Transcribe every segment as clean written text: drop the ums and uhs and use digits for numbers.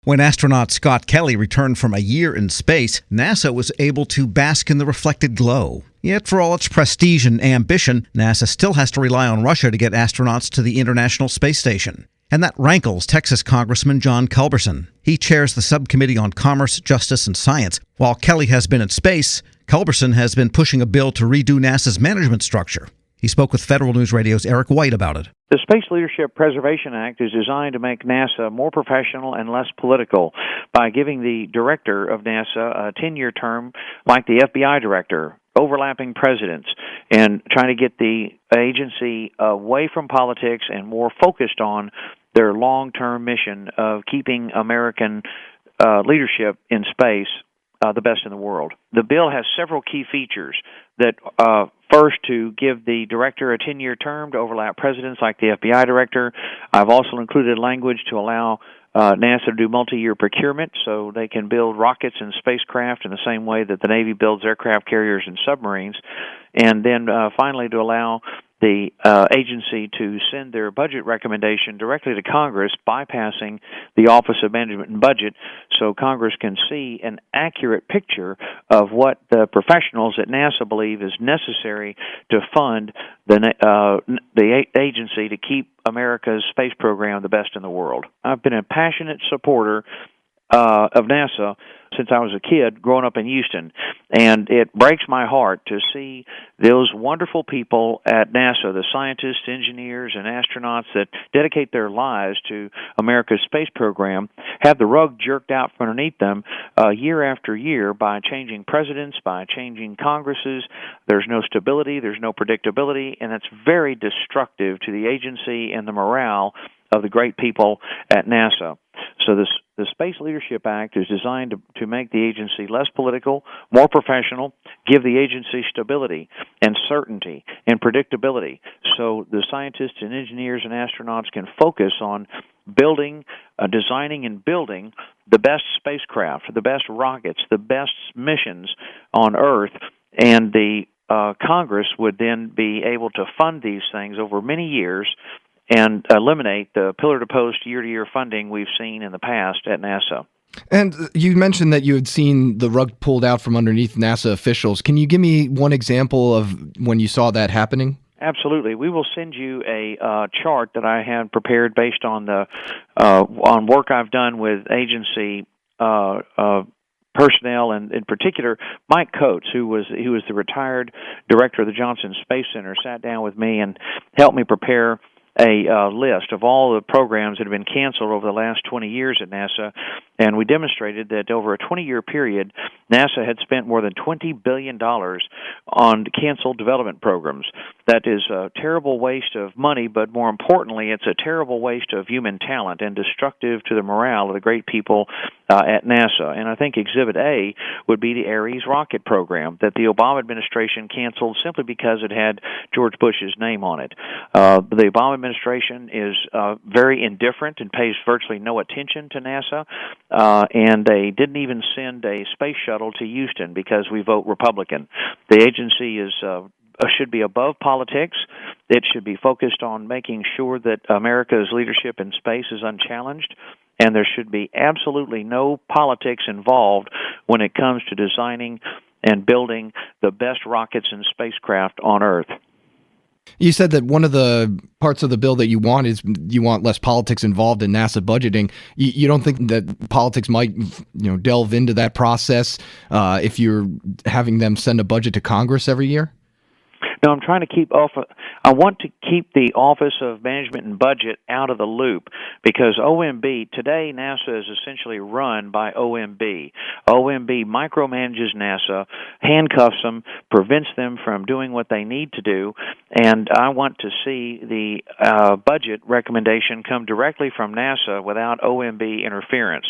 When astronaut Scott Kelly returned from a year in space, NASA was able to bask in the reflected glow. Yet, for all its prestige and ambition, NASA still has to rely on Russia to get astronauts to the International Space Station. And that rankles Texas Congressman John Culberson. He chairs the Subcommittee on Commerce, Justice, and Science. While Kelly has been in space, Culberson has been pushing a bill to redo NASA's management structure. He spoke with Federal News Radio's Eric White about it. The Space Leadership Preservation Act is designed to make NASA more professional and less political by giving the director of NASA a 10-year term like the FBI director, overlapping presidents, and trying to get the agency away from politics and more focused on their long-term mission of keeping American leadership in space the best in the world. The bill has several key features that, first, to give the director a 10-year term to overlap presidents like the FBI director. I've also included language to allow NASA to do multi-year procurement so they can build rockets and spacecraft in the same way that the Navy builds aircraft carriers and submarines. And then finally to allow the agency to send their budget recommendation directly to Congress, bypassing the Office of Management and Budget, so Congress can see an accurate picture of what the professionals at NASA believe is necessary to fund the agency to keep America's space program the best in the world. I've been a passionate supporter of NASA since I was a kid growing up in Houston, and it breaks my heart to see those wonderful people at NASA, the scientists, engineers, and astronauts that dedicate their lives to America's space program, have the rug jerked out from underneath them year after year by changing presidents, by changing Congresses. There's no stability, there's no predictability, and that's very destructive to the agency and the morale of the great people at NASA. So the Space Leadership Act is designed to make the agency less political, more professional, give the agency stability and certainty and predictability so the scientists and engineers and astronauts can focus on building, designing and building the best spacecraft, the best rockets, the best missions on Earth, and the Congress would then be able to fund these things over many years and eliminate the pillar-to-post, year-to-year funding we've seen in the past at NASA. And you mentioned that you had seen the rug pulled out from underneath NASA officials. Can you give me one example of when you saw that happening? Absolutely. We will send you a chart that I had prepared based on the on work I've done with agency personnel, and in particular, Mike Coates, who was the retired director of the Johnson Space Center, sat down with me and helped me prepare a list of all the programs that have been canceled over the last 20 years at NASA, and we demonstrated that over a 20-year period, NASA had spent more than $20 billion on canceled development programs. That is a terrible waste of money, but more importantly, it's a terrible waste of human talent and destructive to the morale of the great people at NASA. And I think Exhibit A would be the Ares rocket program that the Obama administration canceled simply because it had George Bush's name on it. The Obama administration is very indifferent and pays virtually no attention to NASA, and they didn't even send a space shuttle to Houston because we vote Republican. The agency should be above politics. It should be focused on making sure that America's leadership in space is unchallenged, and there should be absolutely no politics involved when it comes to designing and building the best rockets and spacecraft on Earth. You said that one of the parts of the bill that you want is you want less politics involved in NASA budgeting. You don't think that politics might, delve into that process if you're having them send a budget to Congress every year? No, I'm trying to I want to keep the Office of Management and Budget out of the loop because OMB, today NASA is essentially run by OMB. OMB micromanages NASA, handcuffs them, prevents them from doing what they need to do, and I want to see the budget recommendation come directly from NASA without OMB interference.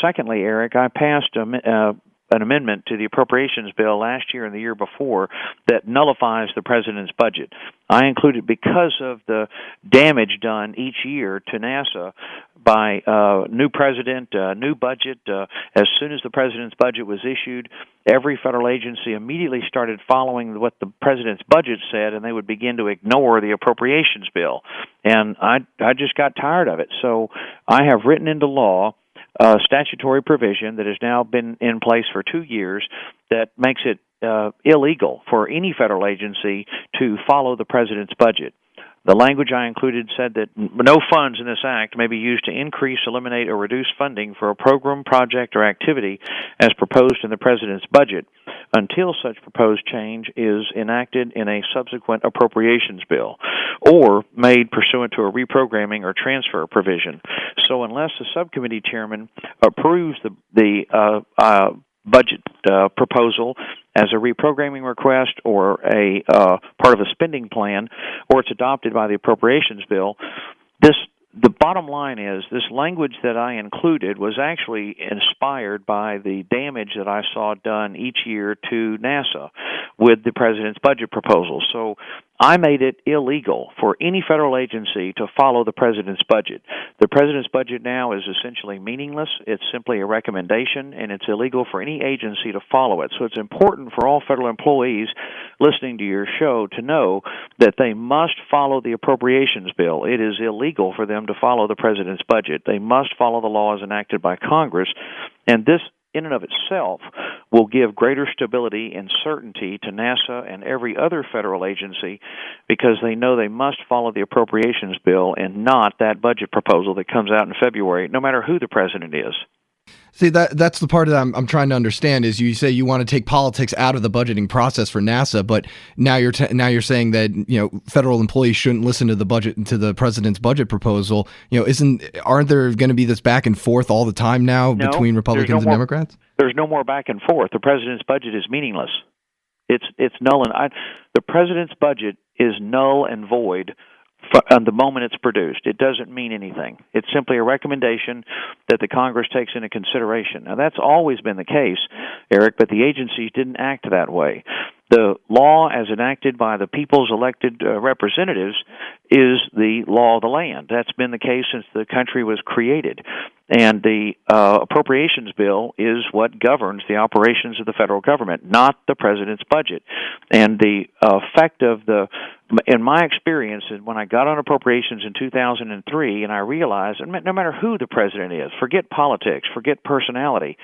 Secondly, Eric, I passed an amendment to the appropriations bill last year and the year before that nullifies the president's budget. I included because of the damage done each year to NASA by new president, new budget. As soon as the president's budget was issued, every federal agency immediately started following what the president's budget said, and they would begin to ignore the appropriations bill. And I just got tired of it. So I have written into law statutory provision that has now been in place for 2 years that makes it illegal for any federal agency to follow the president's budget. The language I included said that no funds in this act may be used to increase, eliminate, or reduce funding for a program, project, or activity as proposed in the president's budget until such proposed change is enacted in a subsequent appropriations bill or made pursuant to a reprogramming or transfer provision. So unless the subcommittee chairman approves the budget proposal as a reprogramming request or a part of a spending plan, or it's adopted by the appropriations bill, the bottom line is this language that I included was actually inspired by the damage that I saw done each year to NASA with the president's budget proposal. So I made it illegal for any federal agency to follow the president's budget. The president's budget now is essentially meaningless. It's simply a recommendation, and it's illegal for any agency to follow it. So it's important for all federal employees listening to your show to know that they must follow the appropriations bill. It is illegal for them to follow the president's budget. They must follow the laws enacted by Congress, and this in and of itself will give greater stability and certainty to NASA and every other federal agency because they know they must follow the appropriations bill and not that budget proposal that comes out in February, no matter who the president is. See, that's the part that I'm trying to understand is you say you want to take politics out of the budgeting process for NASA, but now you're saying that federal employees shouldn't listen to the president's budget proposal. Aren't there going to be this back and forth all the time now between Republicans and Democrats? There's no more back and forth. The president's budget is meaningless. It's null and the president's budget is null and void the moment it's produced. It doesn't mean anything. It's simply a recommendation that the Congress takes into consideration. Now, that's always been the case, Eric, but the agencies didn't act that way. The law as enacted by the people's elected representatives is the law of the land. That's been the case since the country was created. And the appropriations bill is what governs the operations of the federal government, not the president's budget. And the effect of in my experience, when I got on appropriations in 2003, and I realized, no matter who the president is, forget politics, forget personality,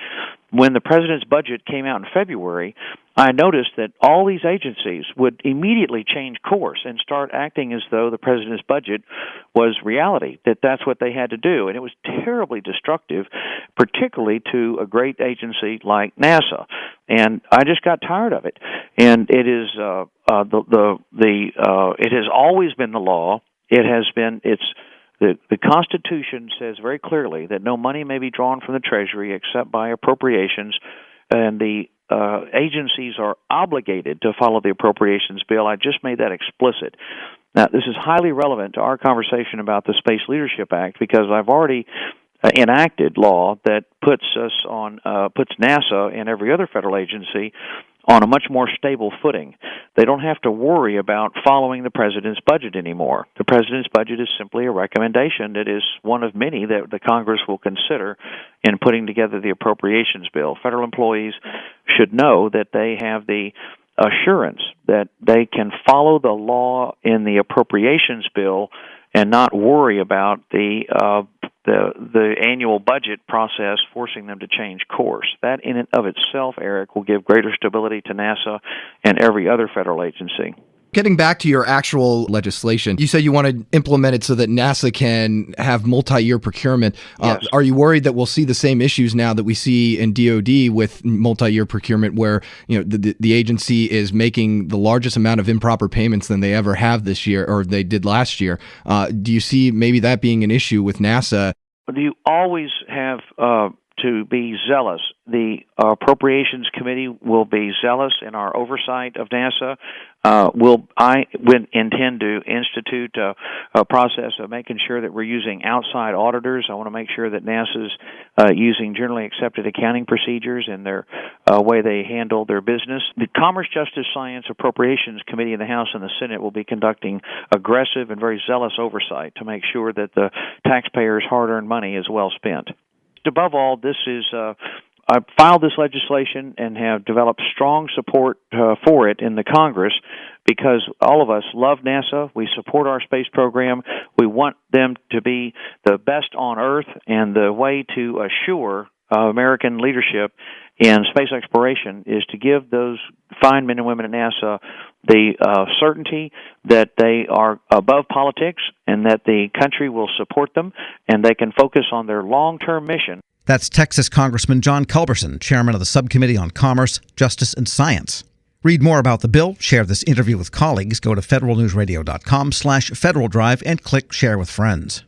when the president's budget came out in February, I noticed that all these agencies would immediately change course and start acting as though the president's budget was reality, that's what they had to do. And it was terribly destructive, particularly to a great agency like NASA. And I just got tired of it. And it is it has always been the law. The Constitution says very clearly that no money may be drawn from the Treasury except by appropriations, and the agencies are obligated to follow the appropriations bill. I just made that explicit. Now, this is highly relevant to our conversation about the Space Leadership Act because I've already enacted law that puts NASA and every other federal agency on a much more stable footing. They don't have to worry about following the president's budget anymore. The president's budget is simply a recommendation that is one of many that the Congress will consider in putting together the appropriations bill. Federal employees should know that they have the assurance that they can follow the law in the appropriations bill and not worry about the annual budget process forcing them to change course. That in and of itself, Eric, will give greater stability to NASA and every other federal agency. Getting back to your actual legislation, you said you want to implement it so that NASA can have multi-year procurement. Yes. Are you worried that we'll see the same issues now that we see in DoD with multi-year procurement where the agency is making the largest amount of improper payments than they ever have this year or they did last year? Do you see maybe that being an issue with NASA? You always have to be zealous. The Appropriations Committee will be zealous in our oversight of NASA. I intend to institute a process of making sure that we're using outside auditors. I want to make sure that NASA's using generally accepted accounting procedures in their way they handle their business. The Commerce, Justice, Science Appropriations Committee in the House and the Senate will be conducting aggressive and very zealous oversight to make sure that the taxpayers' hard-earned money is well spent. Above all, this is I filed this legislation and have developed strong support for it in the Congress because all of us love NASA. We support our space program. We want them to be the best on Earth, and the way to assure American leadership in space exploration is to give those fine men and women at NASA the certainty that they are above politics and that the country will support them and they can focus on their long-term mission. That's Texas Congressman John Culberson, chairman of the Subcommittee on Commerce, Justice, and Science. Read more about the bill, share this interview with colleagues, go to federalnewsradio.com/Federal Drive and click Share with Friends.